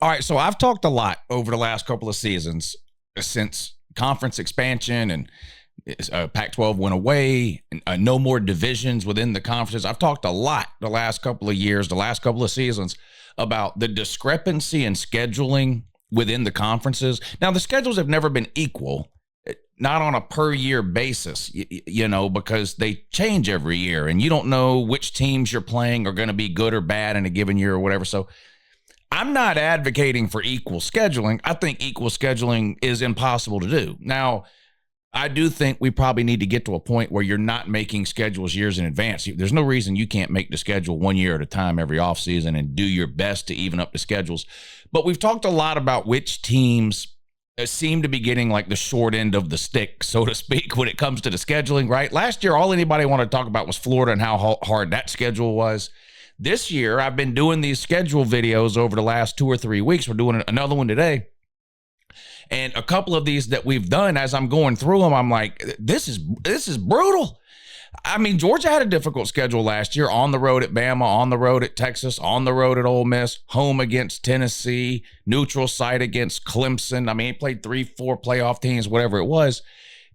All right, so I've talked a lot over the last couple of seasons since conference expansion and Pac-12 went away, and, no more divisions within the conferences. I've talked a lot the last couple of years, the last couple of seasons about the discrepancy in scheduling within the conferences. Now, the schedules have never been equal, not on a per year basis, because they change every year and you don't know which teams you're playing are going to be good or bad in a given year or whatever. So I'm not advocating for equal scheduling. I think equal scheduling is impossible to do. Now, I do think we probably need to get to a point where you're not making schedules years in advance. There's no reason you can't make the schedule 1 year at a time every offseason and do your best to even up the schedules. But we've talked a lot about which teams seem to be getting like the short end of the stick, so to speak, when it comes to the scheduling, right? Last year, all anybody wanted to talk about was Florida and how hard that schedule was. This year, I've been doing these schedule videos over the last 2 or 3 weeks. We're doing another one today. And a couple of these that we've done, as I'm going through them, I'm like, this is brutal. I mean, Georgia had a difficult schedule last year, on the road at Bama, on the road at Texas, on the road at Ole Miss, home against Tennessee, neutral site against Clemson. I mean, he played 3-4 playoff teams, whatever it was.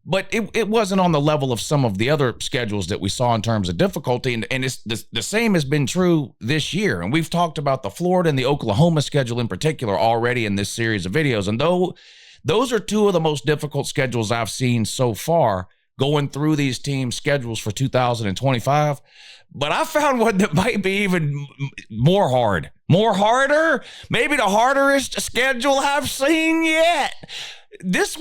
But it wasn't on the level of some of the other schedules that we saw in terms of difficulty. And it's the same has been true this year. And we've talked about the Florida and the Oklahoma schedule in particular already in this series of videos. And though those are two of the most difficult schedules I've seen so far going through these teams' schedules for 2025. But I found one that might be even more harder, maybe the hardest schedule I've seen yet. This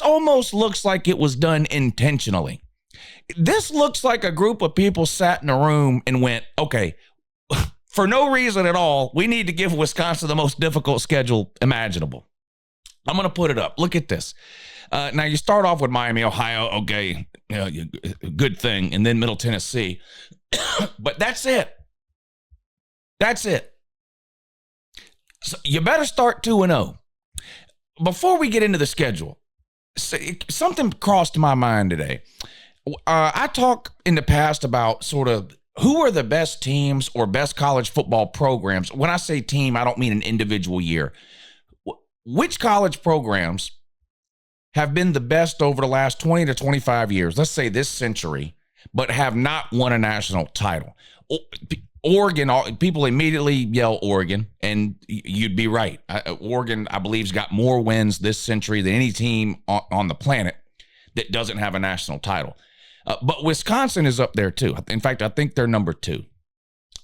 almost looks like it was done intentionally. This looks like a group of people sat in a room and went, okay, for no reason at all, we need to give Wisconsin the most difficult schedule imaginable. I'm going to put it up. Look at this. Now, you start off with Miami, Ohio. Okay, good thing. And then Middle Tennessee. But that's it. That's it. So you better start 2-0. Before we get into the schedule, something crossed my mind today. I talk in the past about sort of who are the best teams or best college football programs. When I say team, I don't mean an individual year. Which college programs have been the best over the last 20 to 25 years, let's say this century, but have not won a national title? Oregon, people immediately yell Oregon, and you'd be right. Oregon, I believe, has got more wins this century than any team on the planet that doesn't have a national title. But Wisconsin is up there, too. In fact, I think they're number 2.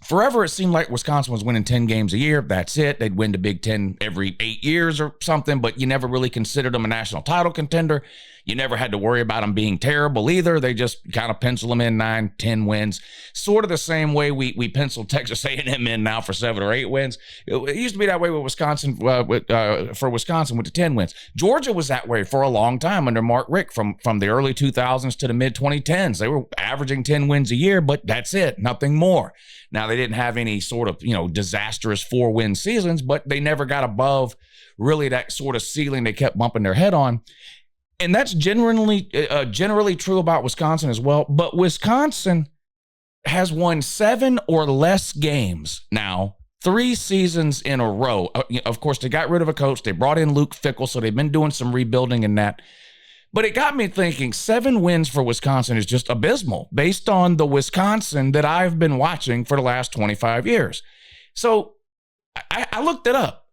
Forever, it seemed like Wisconsin was winning 10 games a year. That's it. They'd win the Big Ten every 8 years or something, but you never really considered them a national title contender. You never had to worry about them being terrible either. They just kind of pencil them in 9, 10 wins. Sort of the same way we penciled Texas A&M in now for 7 or 8 wins. It used to be that way with Wisconsin, for Wisconsin with the 10 wins. Georgia was that way for a long time under Mark Richt from the early 2000s to the mid-2010s. They were averaging 10 wins a year, but that's it, nothing more. Now, they didn't have any sort of, disastrous 4-win seasons, but they never got above really that sort of ceiling they kept bumping their head on. And that's generally true about Wisconsin as well. But Wisconsin has won 7 or less games now, 3 seasons in a row. Of course, they got rid of a coach. They brought in Luke Fickell, so they've been doing some rebuilding in that. But it got me thinking, 7 wins for Wisconsin is just abysmal based on the Wisconsin that I've been watching for the last 25 years. So I looked it up.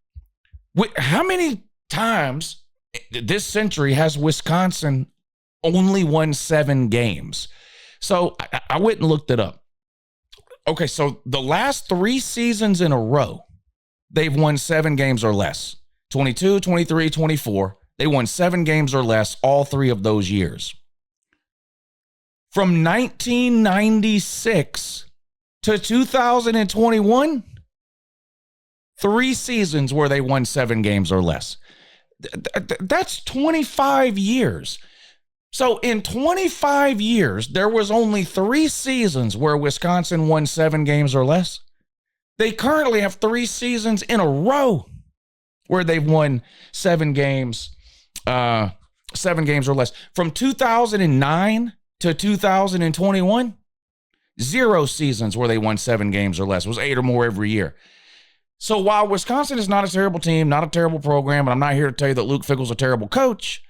How many times this century has Wisconsin only won 7 games? So I went and looked it up. Okay, so the last 3 seasons in a row, they've won 7 games or less. 22, 23, 24. They won 7 games or less all 3 of those years. From 1996 to 2021, 3 seasons where they won 7 games or less. That's 25 years. So in 25 years, there was only 3 seasons where Wisconsin won 7 games or less. They currently have 3 seasons in a row where they've won 7 games or less. From 2009 to 2021, 0 seasons where they won 7 games or less. It was 8 or more every year. So while Wisconsin is not a terrible team, not a terrible program, and I'm not here to tell you that Luke Fickell's a terrible coach,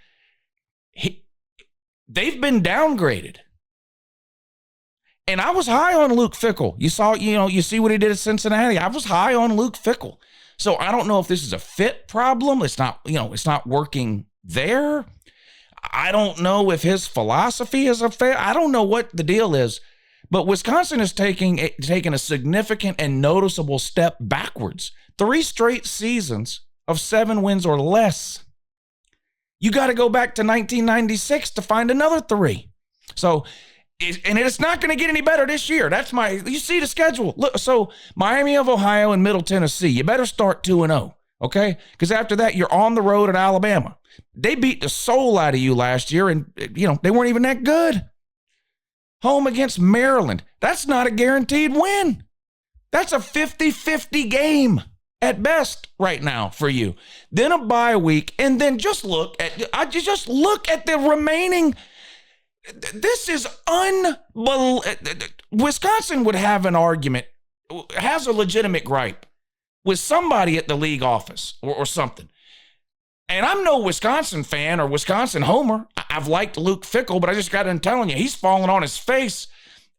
they've been downgraded. And I was high on Luke Fickell. You see what he did at Cincinnati. I was high on Luke Fickell. So I don't know if this is a fit problem. It's not working there. I don't know if his philosophy is a fit. I don't know what the deal is. But Wisconsin is taking a significant and noticeable step backwards. 3 straight seasons of 7 wins or less. You got to go back to 1996 to find another 3. So, and it's not going to get any better this year. You see the schedule. Look, so Miami of Ohio and Middle Tennessee, you better start 2-0, okay? Because after that, you're on the road at Alabama. They beat the soul out of you last year, and, they weren't even that good. Home against Maryland. That's not a guaranteed win. That's a 50-50 game at best right now for you. Then a bye week, and then just look at the remaining. This is unbelievable. Wisconsin would have an argument, has a legitimate gripe with somebody at the league office or something. And I'm no Wisconsin fan or Wisconsin homer. I've liked Luke Fickell, but I just got done telling you, he's fallen on his face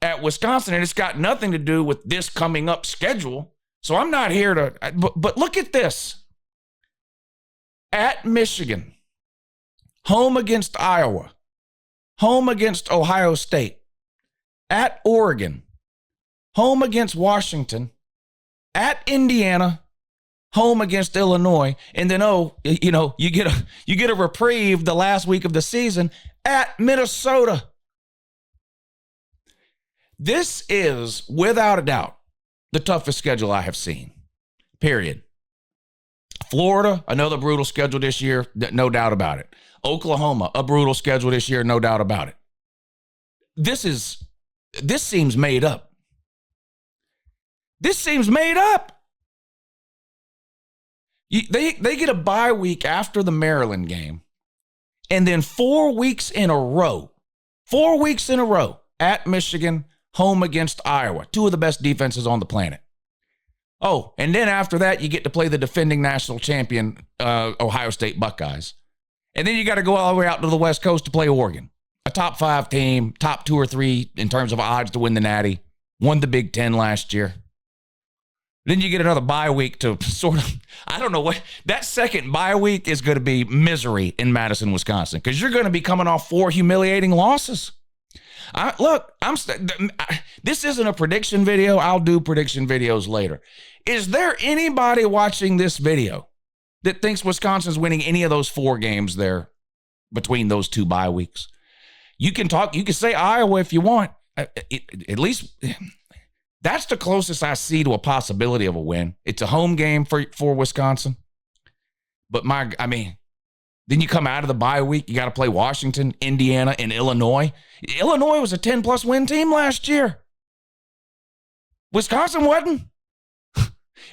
at Wisconsin, and it's got nothing to do with this coming up schedule. So I'm not here to, but look at this. At Michigan, home against Iowa, home against Ohio State, at Oregon, home against Washington, at Indiana, home against Illinois, and then you get a reprieve the last week of the season at Minnesota. This is without a doubt the toughest schedule I have seen. Period. Florida, another brutal schedule this year, no doubt about it. Oklahoma, a brutal schedule this year, no doubt about it. This seems made up. This seems made up. They get a bye week after the Maryland game, and then 4 weeks in a row at Michigan, home against Iowa, 2 of the best defenses on the planet. Oh, and then after that, you get to play the defending national champion Ohio State Buckeyes. And then you got to go all the way out to the West Coast to play Oregon, a top 5 team, top 2 or 3 in terms of odds to win the Natty, won the Big Ten last year. Then you get another bye week to sort of, I don't know what, that second bye week is going to be misery in Madison, Wisconsin, because you're going to be coming off 4 humiliating losses. This isn't a prediction video. I'll do prediction videos later. Is there anybody watching this video that thinks Wisconsin's winning any of those 4 games there between those 2 bye weeks? You can say Iowa if you want. At least that's the closest I see to a possibility of a win. It's a home game for Wisconsin. But then you come out of the bye week, you got to play Washington, Indiana, and Illinois. Illinois was a 10-plus win team last year. Wisconsin wasn't.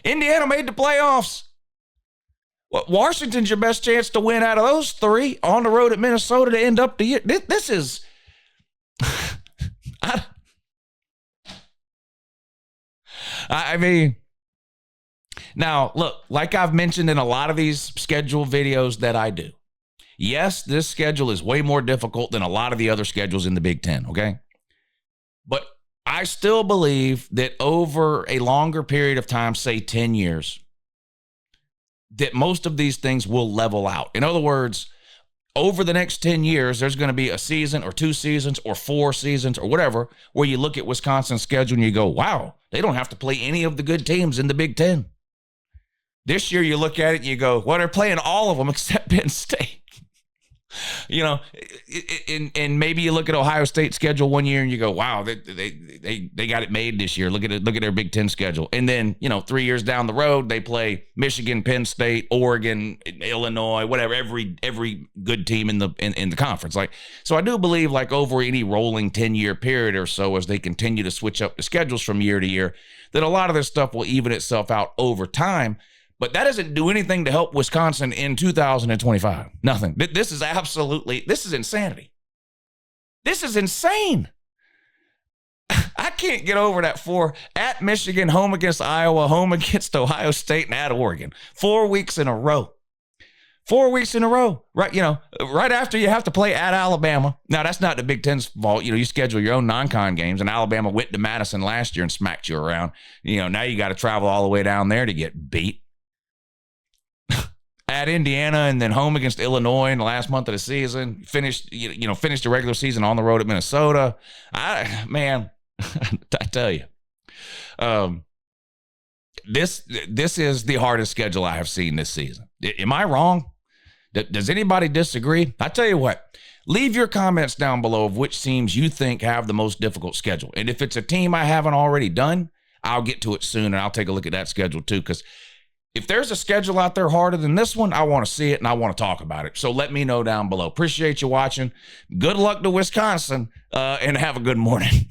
Indiana made the playoffs. Washington's your best chance to win out of those 3 on the road at Minnesota to end up the year. This is... Now, look, like I've mentioned in a lot of these schedule videos that I do, yes, this schedule is way more difficult than a lot of the other schedules in the Big Ten, okay? But I still believe that over a longer period of time, say 10 years, that most of these things will level out. In other words, over the next 10 years, there's going to be a season or 2 seasons or 4 seasons or whatever where you look at Wisconsin's schedule and you go, wow, they don't have to play any of the good teams in the Big Ten. This year you look at it and you go, well, they're playing all of them except Penn State. And maybe you look at Ohio State's schedule one year and you go, wow, they got it made this year. Look at their Big Ten schedule. And then, 3 years down the road, they play Michigan, Penn State, Oregon, Illinois, whatever, every good team in the conference. So I do believe over any rolling 10-year period or so, as they continue to switch up the schedules from year to year, that a lot of this stuff will even itself out over time. But that doesn't do anything to help Wisconsin in 2025. Nothing. This is insanity. This is insane. I can't get over that 4 at Michigan, home against Iowa, home against Ohio State, and at Oregon. 4 weeks in a row. 4 weeks in a row, right? Right after you have to play at Alabama. Now, that's not the Big Ten's fault. You schedule your own non-con games, and Alabama went to Madison last year and smacked you around. Now you got to travel all the way down there to get beat. At Indiana, and then home against Illinois in the last month of the season. Finished the regular season on the road at Minnesota. I tell you, this is the hardest schedule I have seen this season. Am I wrong? Does anybody disagree? I tell you what, leave your comments down below of which teams you think have the most difficult schedule. And if it's a team I haven't already done, I'll get to it soon, and I'll take a look at that schedule too, because if there's a schedule out there harder than this one, I want to see it and I want to talk about it. So let me know down below. Appreciate you watching. Good luck to Wisconsin, and have a good morning.